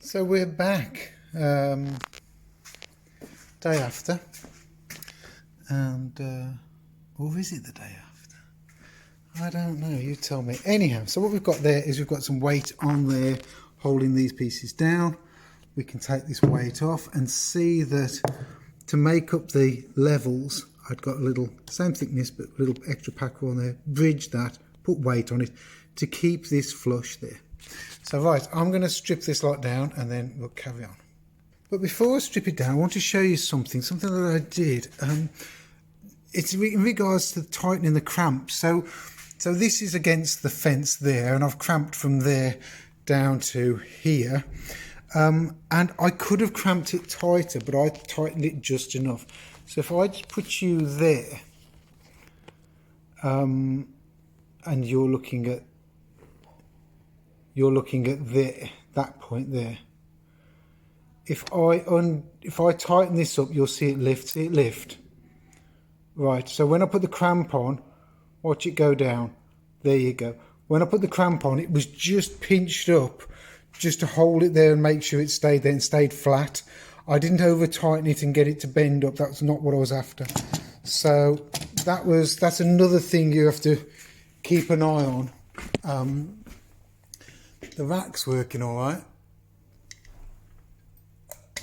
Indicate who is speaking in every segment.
Speaker 1: So we're back, day after, and or is it the day after? I don't know, you tell me. Anyhow, so what we've got there is we've got some weight on there holding these pieces down. We can take this weight off and see that to make up the levels, I'd got a little, same thickness but a little extra packer on there, bridge that, put weight on it to keep this flush there. So right, I'm going to strip this lot down and then we'll carry on. But before I strip it down, I want to show you something that I did. It's in regards to tightening the cramps. So this is against the fence there, and I've cramped from there down to here. And I could have cramped it tighter, but I tightened it just enough. So if I just put you there, and you're looking at there, that point there. If I tighten this up, you'll see it lift. See it lift. Right. So when I put the cramp on, watch it go down. There you go. When I put the cramp on, it was just pinched up, just to hold it there and make sure it stayed there and stayed flat. I didn't over tighten it and get it to bend up. That's not what I was after. So that's another thing you have to keep an eye on. The rack's working all right,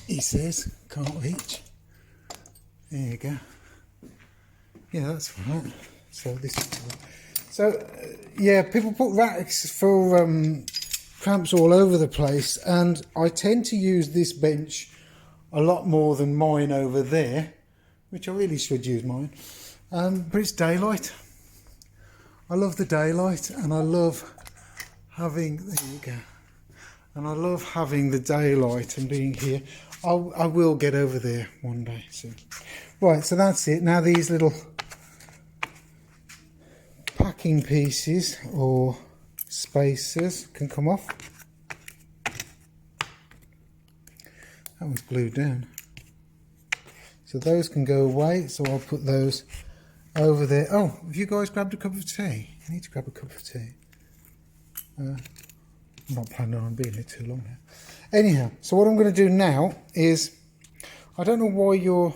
Speaker 1: he says. Can't reach. There you go. Yeah, that's right. So this is yeah, people put racks for cramps all over the place, and I tend to use this bench a lot more than mine over there, which I really should use mine. But it's daylight. I love the daylight, and I love having, there you go, and I love having the daylight and being here. I will get over there one day soon. Right, so that's it. Now these little packing pieces or spacers can come off. That one's glued down. So those can go away, so I'll put those over there. Oh, have you guys grabbed a cup of tea? You need to grab a cup of tea. I'm not planning on being here too long now. Anyhow, so what I'm going to do now is, I don't know why you're...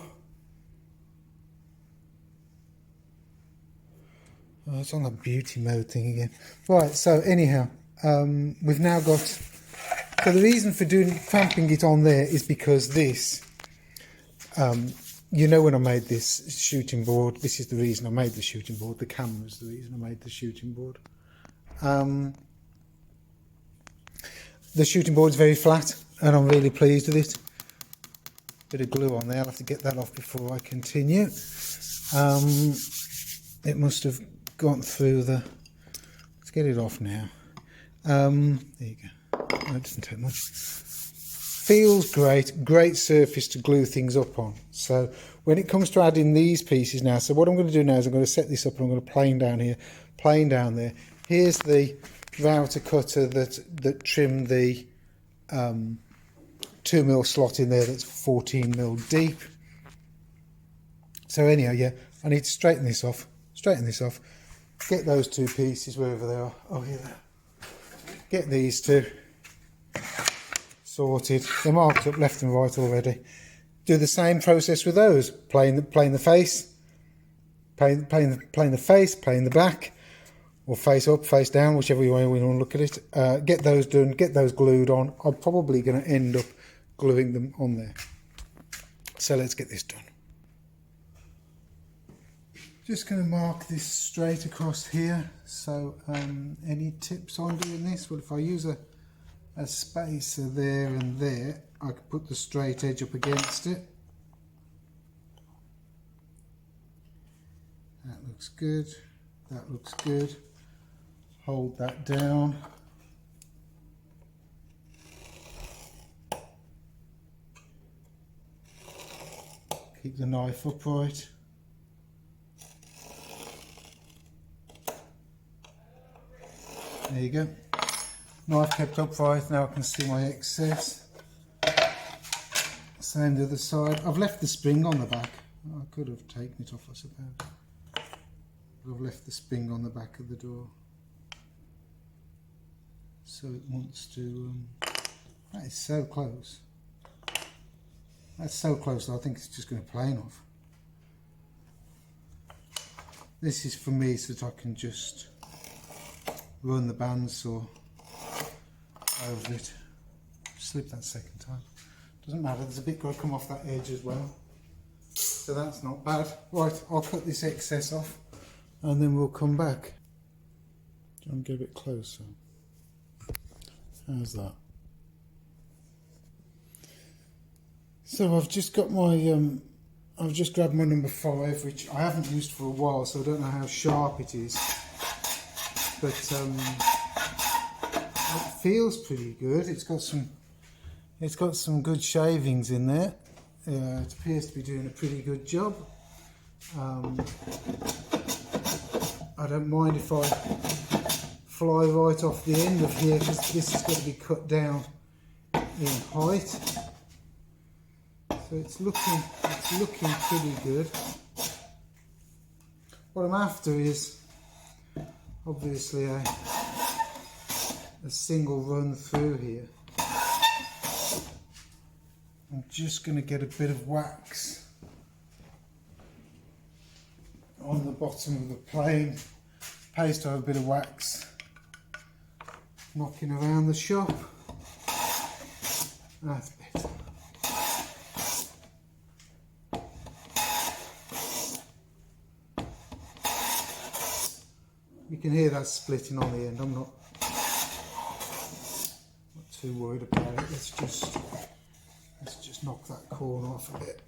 Speaker 1: Oh, it's on the beauty mode thing again. Right, so anyhow, we've now got... So the reason for cramping it on there is because this... you know, when I made this shooting board, this is the reason I made the shooting board. The camera's the reason I made the shooting board. The shooting board's very flat, and I'm really pleased with it. Bit of glue on there. I'll have to get that off before I continue. It must have gone through the... Let's get it off now. There you go. No, it doesn't take much. Feels great. Great surface to glue things up on. So when it comes to adding these pieces now, so what I'm going to do now is I'm going to set this up and I'm going to plane down here, plane down there. Here's the router cutter that trimmed the 2mm slot in there that's 14mm deep. So anyhow, yeah, I need to straighten this off, get those two pieces wherever they are. Oh, here they are. Get these two sorted. They're marked up left and right already. Do the same process with those. Plane the face, plane the face, plane the back, or face up, face down, whichever way we want to look at it. Get those done, get those glued on. I'm probably going to end up gluing them on there. So let's get this done. Just going to mark this straight across here. So any tips on doing this? Well, if I use a spacer there and there, I could put the straight edge up against it. That looks good. That looks good. Hold that down. Keep the knife upright. There you go. Knife kept upright. Now I can see my excess. Same the other side. I've left the spring on the back. I could have taken it off, I suppose. But I've left the spring on the back of the door. So it wants to That is so close. That's so close that I think it's just going to plane off. This is for me so that I can just run the bandsaw over it. Slip that second time. Doesn't matter, there's a bit got to come off that edge as well. So that's not bad. Right, I'll cut this excess off and then we'll come back. Do you want to get a bit closer? How's that? So I've just got my, I've just grabbed my number 5, which I haven't used for a while, so I don't know how sharp it is. But it feels pretty good. It's got some good shavings in there. It appears to be doing a pretty good job. I don't mind if I fly right off the end of here because this has got to be cut down in height. So it's looking pretty good. What I'm after is obviously a single run through here. I'm just going to get a bit of wax on the bottom of the plane. Pays to have a bit of wax knocking around the shop. That's better. You can hear that splitting on the end. I'm not too worried about it. Let's just knock that corner off a bit.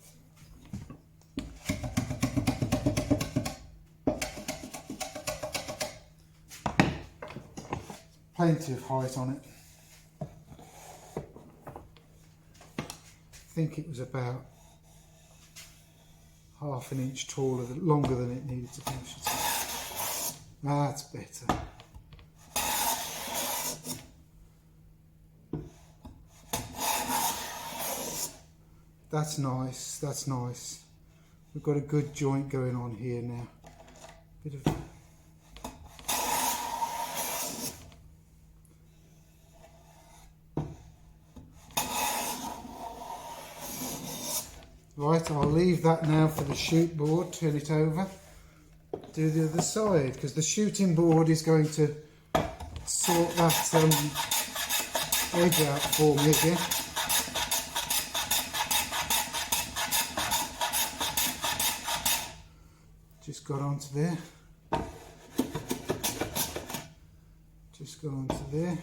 Speaker 1: Plenty of height on it. I think it was about half an inch longer than it needed to be. That's better. That's nice, that's nice. We've got a good joint going on here now. Bit of right, I'll leave that now for the shoot board, turn it over, do the other side, because the shooting board is going to sort that edge out for me again. Just got onto there. Just got onto there.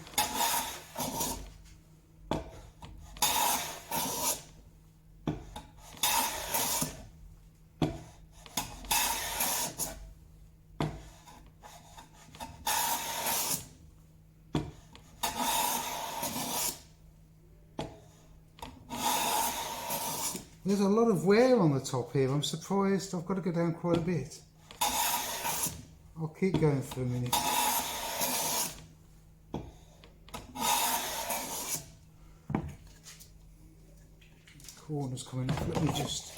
Speaker 1: There's a lot of wear on the top here. I'm surprised I've got to go down quite a bit. I'll keep going for a minute. Corner's coming off. Let me just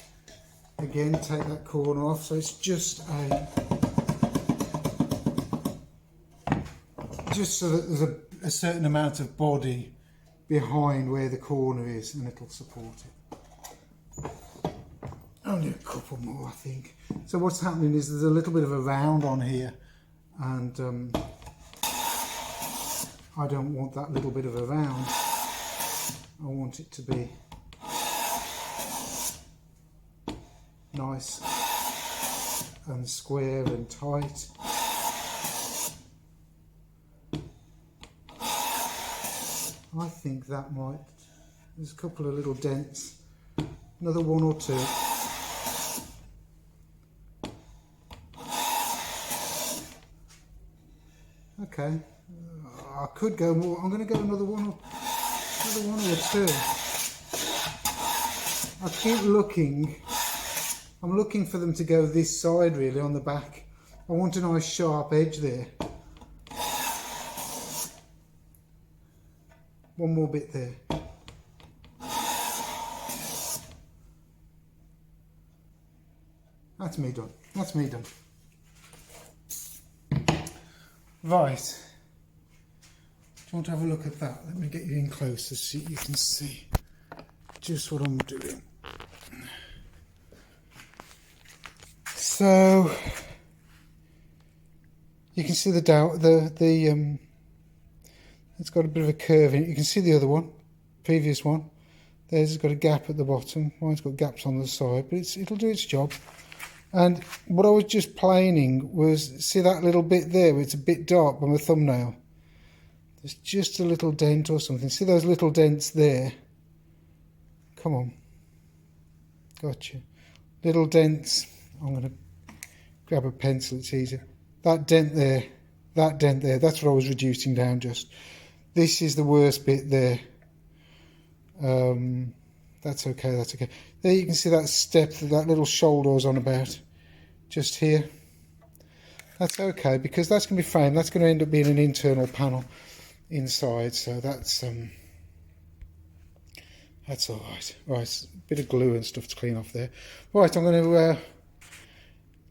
Speaker 1: again take that corner off. So it's just so that there's a certain amount of body behind where the corner is, and it'll support it. Only a couple more, I think. So what's happening is there's a little bit of a round on here, and I don't want that little bit of a round. I want it to be nice and square and tight. I think that might, there's a couple of little dents, another one or two. Okay, I could go more. I'm going to go another one or two. I keep looking. I'm looking for them to go this side, really, on the back. I want a nice sharp edge there. One more bit there. That's me done. That's me done. Right. Do you want to have a look at that. Let me get you in closer so you can see just what I'm doing. So you can see it's got a bit of a curve in it. You can see the other one, previous one. There's got a gap at the bottom. Mine's got gaps on the side, but it'll do its job. And what I was just planing was, see that little bit there where it's a bit dark by my thumbnail? There's just a little dent or something. See those little dents there? Come on. Gotcha. Little dents. I'm going to grab a pencil, it's easier. That dent there, that's what I was reducing down just. This is the worst bit there. That's okay, that's okay. There you can see that step that little shoulder I was on about. Just here. That's okay, because that's going to be framed. That's going to end up being an internal panel inside, so that's all right. Right, a bit of glue and stuff to clean off there. Right, I'm going to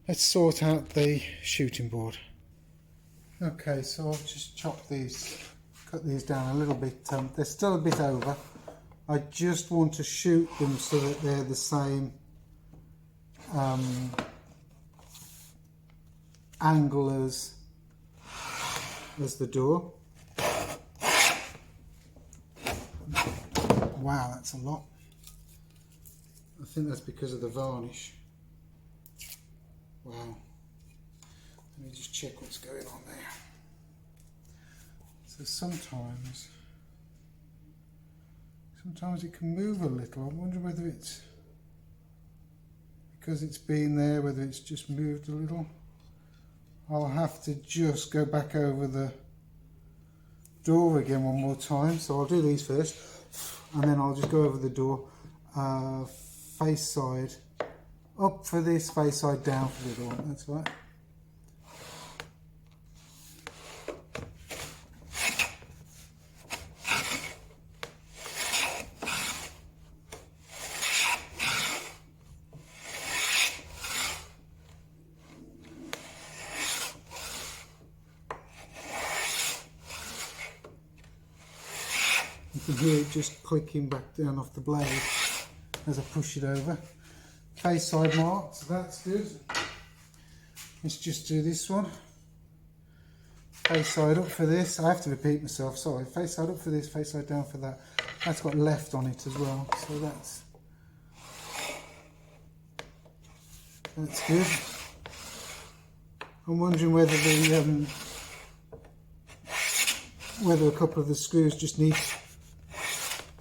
Speaker 1: let's sort out the shooting board. Okay, so I've just cut these down a little bit. They're still a bit over. I just want to shoot them so that they're the same angle as the door. Wow, that's a lot. I think that's because of the varnish. Wow. Let me just check what's going on there. So sometimes it can move a little. I wonder whether it's because it's been there, whether it's just moved a little. I'll have to just go back over the door again one more time. So I'll do these first, and then I'll just go over the door, face side up for this, face side down for the door. That's right. You can hear it just clicking back down off the blade as I push it over. Face side mark, so that's good. Let's just do this one. Face side up for this. I have to repeat myself, sorry. Face side up for this, face side down for that. That's got left on it as well, so that's good. I'm wondering whether the whether a couple of the screws just need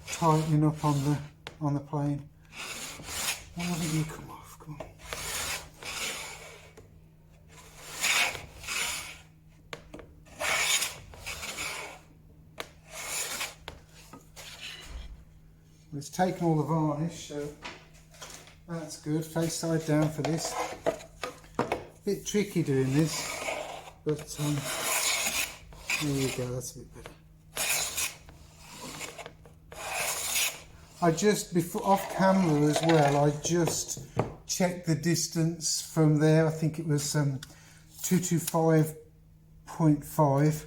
Speaker 1: tightening up on the plane. Why haven't you come off? Come on. Well, it's taken all the varnish, so that's good. Face side down for this. Bit tricky doing this, but there you go. That's a bit better. I just, before off camera as well, I just checked the distance from there. I think it was 225.5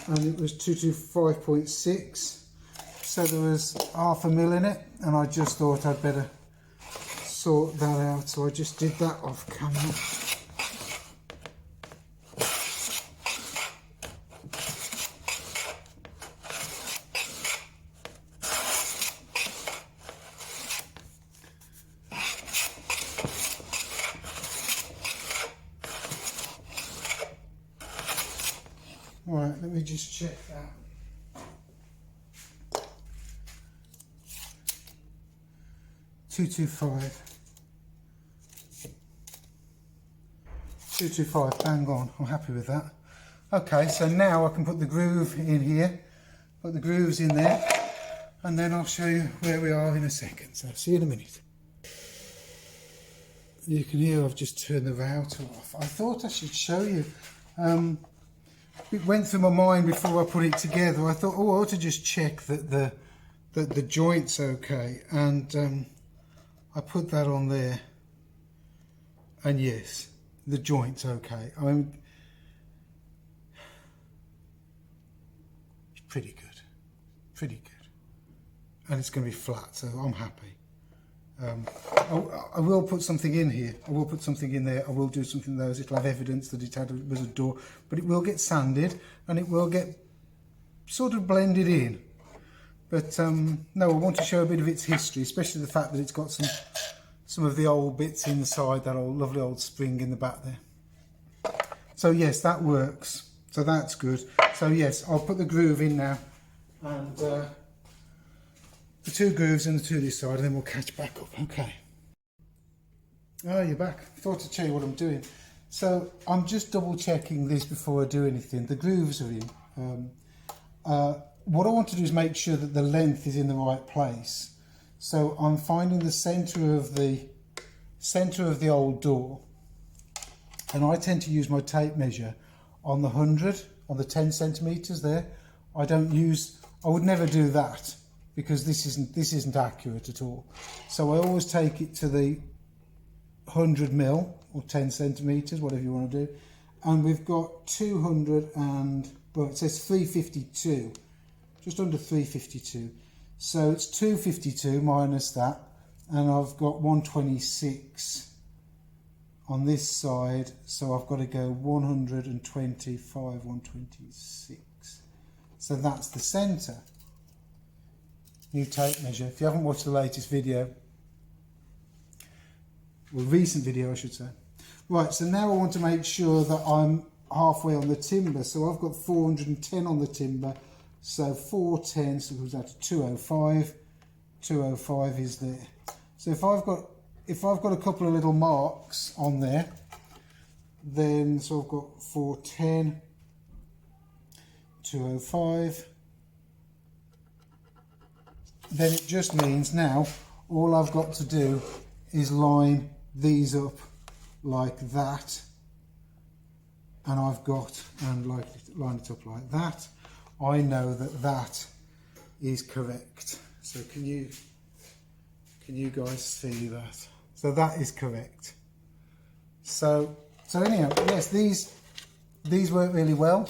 Speaker 1: and it was 225.6, so there was half a mil in it, and I just thought I'd better sort that out, so I just did that off camera. Right, let me just check that. .225, bang on. I'm happy with that. Okay, so now I can put the groove in here, put the grooves in there, and then I'll show you where we are in a second. So see you in a minute. You can hear I've just turned the router off. I thought I should show you. It went through my mind before I put it together. I thought, oh, I ought to just check that the joint's okay, and I put that on there, and yes, the joint's okay. I mean, pretty good, pretty good. And it's going to be flat, so I'm happy. I will put something in here, I will put something in there, I will do something with those, it'll have evidence that it was a door, but it will get sanded and it will get sort of blended in. But no, I want to show a bit of its history, especially the fact that it's got some of the old bits inside, that old lovely old spring in the back there. So yes, that works, so that's good. So yes, I'll put the groove in now, and the 2 grooves and the 2 this side, and then we'll catch back up. Okay. Oh, you're back. I thought I'd show you what I'm doing. So I'm just double checking this before I do anything. The grooves are in. What I want to do is make sure that the length is in the right place. So I'm finding the centre of the old door, and I tend to use my tape measure on the 100, on the 10 centimetres there. I would never do that, because this isn't accurate at all. So I always take it to the 100 mil or 10 centimetres, whatever you want to do. And we've got 200 and, well, it says 352, just under 352. So it's 252 minus that, and I've got 126 on this side. So I've got to go 125, 126. So that's the centre. New tape measure. If you haven't watched the latest video, well, recent video I should say. Right, so now I want to make sure that I'm halfway on the timber. So I've got 410 on the timber. So 410, so it goes out to 205. 205 is there. So if I've got a couple of little marks on there, then so I've got 410, 205. Then it just means now all I've got to do is line these up like that, and line it up like that. I know that that is correct. So can you guys see that? So that is correct. So anyhow, yes, these work really well.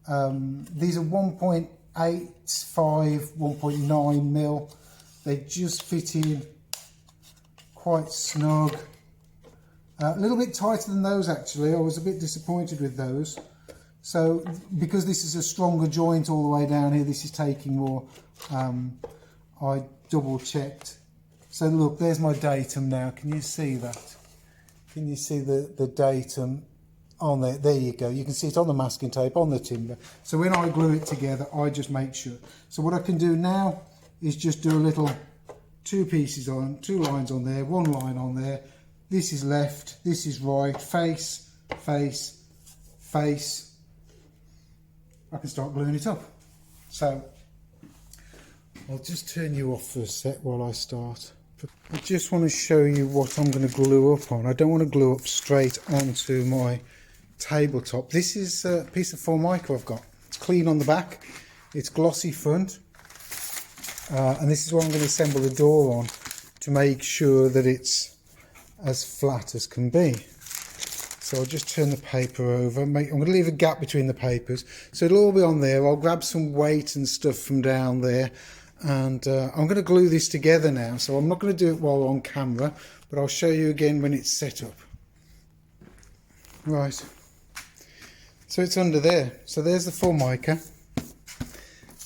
Speaker 1: These are 1.85, 1.9 mil. They just fit in quite snug. A little bit tighter than those actually. I was a bit disappointed with those. So because this is a stronger joint all the way down here, this is taking more. I double checked. So look, there's my datum now. Can you see that? Can you see the datum on there? There you go. You can see it on the masking tape, on the timber. So when I glue it together, I just make sure. So what I can do now is just do a little 2 pieces on, 2 lines on there, 1 line on there. This is left, this is right, face, face, face. I can start gluing it up. So I'll just turn you off for a sec while I start. I just want to show you what I'm going to glue up on. I don't want to glue up straight onto my tabletop. This is a piece of Formica I've got. It's clean on the back, it's glossy front, and this is what I'm going to assemble the door on to make sure that it's as flat as can be. So I'll just turn the paper over. I'm going to leave a gap between the papers, so it'll all be on there. I'll grab some weight and stuff from down there, and I'm going to glue this together now. So I'm not going to do it while on camera, but I'll show you again when it's set up. Right, so it's under there. So there's the Formica.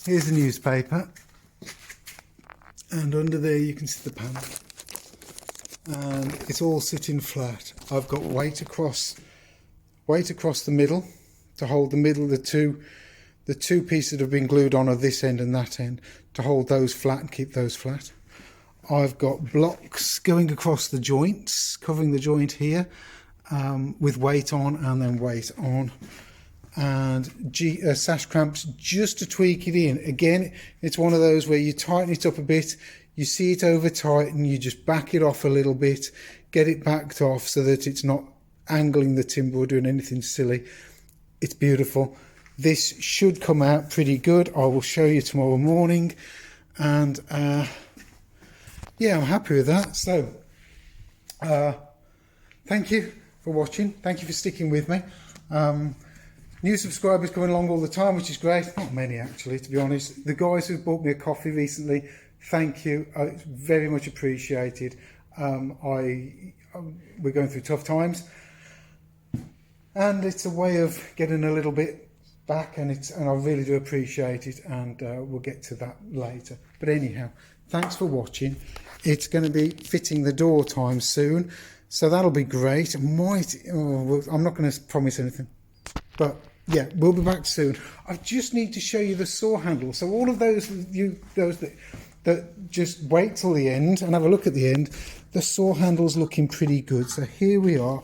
Speaker 1: Here's the newspaper, and under there you can see the panel. And it's all sitting flat. I've got weight across the middle to hold the middle, the two pieces that have been glued on are this end and that end, to hold those flat and keep those flat. I've got blocks going across the joints, covering the joint here, with weight on and then weight on, and sash clamps just to tweak it in. Again, it's one of those where you tighten it up a bit, you see it over tight, and you just back it off a little bit, get it backed off so that it's not angling the timber or doing anything silly. It's beautiful. This should come out pretty good. I will show you tomorrow morning, and yeah, I'm happy with that. So thank you for watching, thank you for sticking with me. New subscribers coming along all the time, which is great. Not many actually, to be honest. The guys who bought me a coffee recently, thank you. It's very much appreciated. We're going through tough times, and it's a way of getting a little bit back, and I really do appreciate it, and we'll get to that later. But anyhow, thanks for watching. It's going to be fitting the door time soon, so that'll be great. I'm not going to promise anything, but yeah, we'll be back soon. I just need to show you the saw handle. So all of those that just wait till the end and have a look at the end, the saw handle's looking pretty good. So here we are.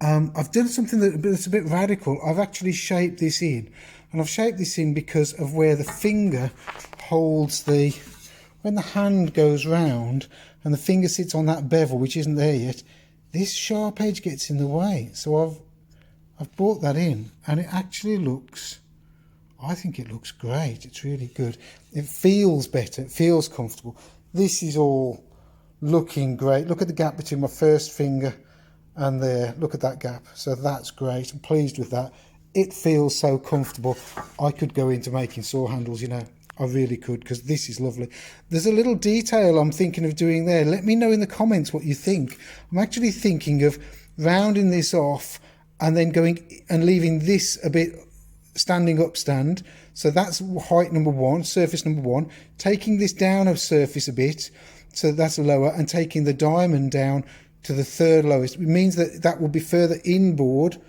Speaker 1: I've done something that's a bit radical. I've actually shaped this in, and I've shaped this in because of where the finger holds when the hand goes round and the finger sits on that bevel, which isn't there yet, this sharp edge gets in the way. So I've brought that in, and it actually looks, I think it looks great. It's really good. It feels better. It feels comfortable. This is all looking great. Look at the gap between my first finger and there. Look at that gap. So that's great. I'm pleased with that. It feels so comfortable. I could go into making saw handles, you know. I really could, because this is lovely. There's a little detail I'm thinking of doing there. Let me know in the comments what you think. I'm actually thinking of rounding this off and then going and leaving this a bit standing up stand. So that's height number one, surface number one. Taking this down a surface a bit, so that's lower, and taking the diamond down to the third lowest. It means that will be further inboard,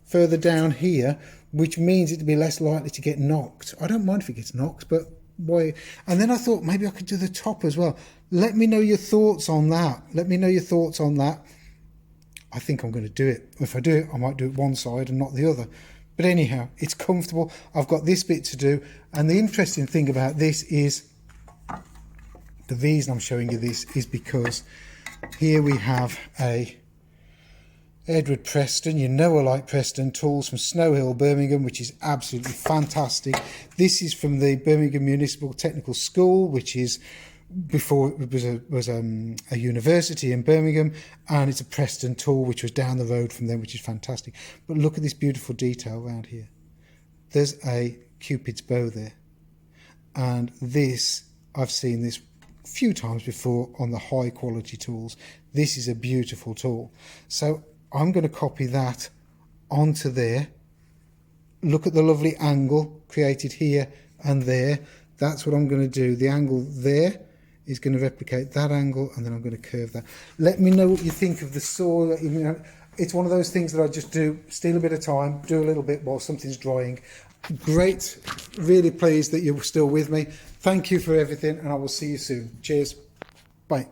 Speaker 1: further down here, which means it'll be less likely to get knocked. I don't mind if it gets knocked, but why? And then I thought maybe I could do the top as well. Let me know your thoughts on that. Let me know your thoughts on that. I think I'm going to do it. If I do it, I might do it one side and not the other. But anyhow, it's comfortable. I've got this bit to do. And the interesting thing about this is, the reason I'm showing you this is because here we have a Edward Preston. You know I like Preston tools from Snow Hill, Birmingham, which is absolutely fantastic. This is from the Birmingham Municipal Technical School, which is before it was a university in Birmingham, and it's a Preston tool which was down the road from them, which is fantastic. But look at this beautiful detail around here. There's a Cupid's bow there, and this, I've seen this a few times before on the high quality tools. This is a beautiful tool, so I'm going to copy that onto there. Look at the lovely angle created here and there. That's what I'm going to do. The angle there is going to replicate that angle, and then I'm going to curve that. Let me know what you think of the saw. It's one of those things that I just do, steal a bit of time, do a little bit while something's drying. Great, really pleased that you're still with me. Thank you for everything, and I will see you soon. Cheers, bye.